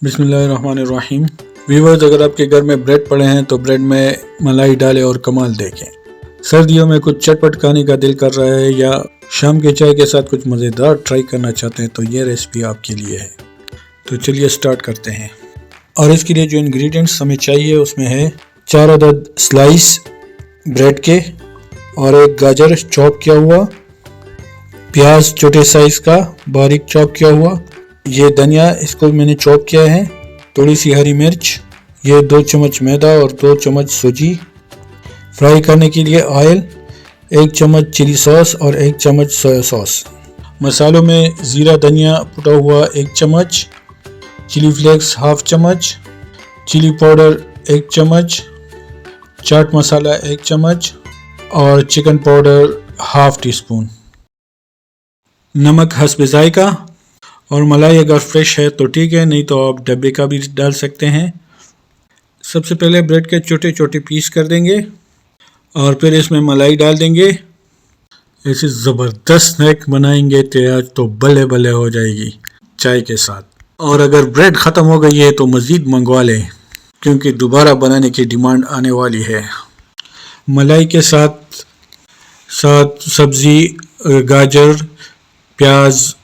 बिस्मिल्लाहिर्रहमानिर्रहीम। व्यूअर्स, अगर आपके घर में ब्रेड पड़े हैं तो ब्रेड में मलाई डालें और कमाल देखें। सर्दियों में कुछ चटपट खाने का दिल कर रहा है या शाम के चाय के साथ कुछ मज़ेदार ट्राई करना चाहते हैं तो ये रेसिपी आपके लिए है। तो चलिए स्टार्ट करते हैं। और इसके लिए जो इंग्रेडिएंट्स हमें चाहिए उसमें है 4 अदद स्लाइस ब्रेड के और एक गाजर चॉप किया हुआ, प्याज छोटे साइज का बारीक चॉप किया हुआ, ये धनिया इसको मैंने चॉप किया है, थोड़ी सी हरी मिर्च, ये 2 चम्मच मैदा और 2 चम्मच सूजी, फ्राई करने के लिए ऑयल, 1 चम्मच चिली सॉस और 1 चम्मच सोया सॉस। मसालों में ज़ीरा धनिया कुटा हुआ 1 चम्मच, चिली फ्लेक्स हाफ चम्मच, चिली पाउडर 1 चम्मच, चाट मसाला 1 चम्मच और chicken powder half tea spoon, नमक हस्ब जायका। और मलाई अगर फ्रेश है तो ठीक है, नहीं तो आप डब्बे का भी डाल सकते हैं। सबसे पहले ब्रेड के छोटे छोटे पीस कर देंगे और फिर इसमें मलाई डाल देंगे। ऐसे ज़बरदस्त स्नैक बनाएंगे तो आज तो बल्ले बल्ले हो जाएगी चाय के साथ। और अगर ब्रेड ख़त्म हो गई है तो मज़ीद मंगवा लें क्योंकि दोबारा बनाने की डिमांड आने वाली है। मलाई के साथ साथ सब्ज़ी, गाजर, प्याज,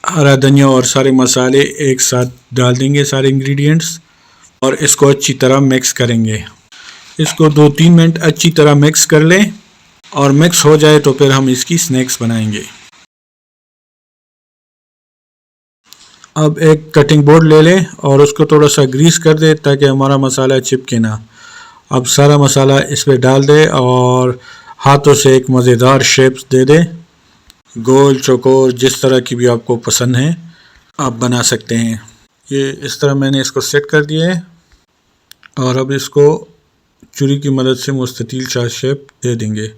हरा धनिया और सारे मसाले एक साथ डाल देंगे, सारे इंग्रेडिएंट्स, और इसको अच्छी तरह मिक्स करेंगे। इसको 2-3 मिनट अच्छी तरह मिक्स कर लें और मिक्स हो जाए तो फिर हम इसकी स्नैक्स बनाएंगे। अब एक कटिंग बोर्ड ले लें और उसको थोड़ा सा ग्रीस कर दें ताकि हमारा मसाला चिपके ना। अब सारा मसाला इस पर डाल दें और हाथों से एक मज़ेदार शेप्स दे दें, गोल चौकोर जिस तरह की भी आपको पसंद है आप बना सकते हैं। ये इस तरह मैंने इसको सेट कर दिया है और अब इसको छुरी की मदद से मुस्ततील सा शेप दे देंगे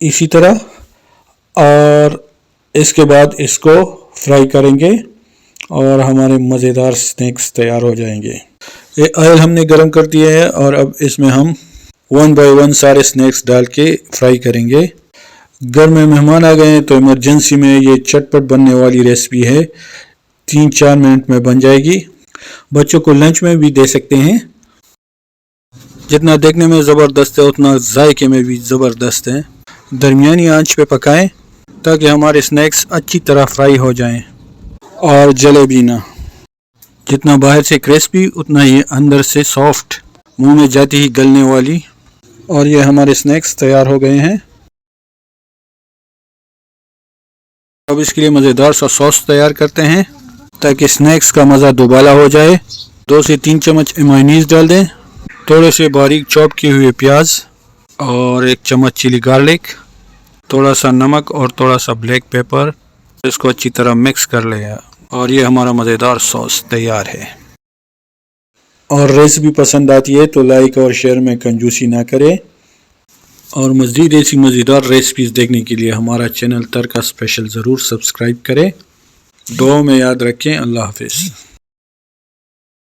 इसी तरह, और इसके बाद इसको फ्राई करेंगे और हमारे मज़ेदार स्नैक्स तैयार हो जाएंगे। ये ऑयल हमने गरम कर दिया है और अब इसमें हम 1 बाय 1 सारे स्नैक्स डाल के फ्राई करेंगे। घर में मेहमान आ गए हैं तो इमरजेंसी में ये चटपट बनने वाली रेसिपी है, 3-4 मिनट में बन जाएगी। बच्चों को लंच में भी दे सकते हैं। जितना देखने में ज़बरदस्त है उतना जायके में भी ज़बरदस्त है। दरमियानी आंच पे पकाएं ताकि हमारे स्नैक्स अच्छी तरह फ्राई हो जाएं और जले भी ना। जितना बाहर से क्रिस्पी उतना ही अंदर से सॉफ्ट, मुंह में जाती ही गलने वाली। और ये हमारे स्नैक्स तैयार हो गए हैं। अब इसके लिए मज़ेदार सा सॉस तैयार करते हैं ताकि स्नैक्स का मज़ा दोबारा हो जाए। 2 से 3 चम्मच मेयोनीज़ डाल दें, थोड़े से बारीक चॉप किए हुए प्याज और 1 चम्मच चिली गार्लिक, थोड़ा सा नमक और थोड़ा सा ब्लैक पेपर। इसको अच्छी तरह मिक्स कर लें और ये हमारा मज़ेदार सॉस तैयार है। और रेसिपी पसंद आती है तो लाइक और शेयर में कंजूसी ना करें। और मज़ीद ऐसी मज़ेदार रेसिपीज़ देखने के लिए हमारा चैनल तड़का स्पेशल ज़रूर सब्सक्राइब करें। दुआ में याद रखें। अल्लाह हाफ़िज़।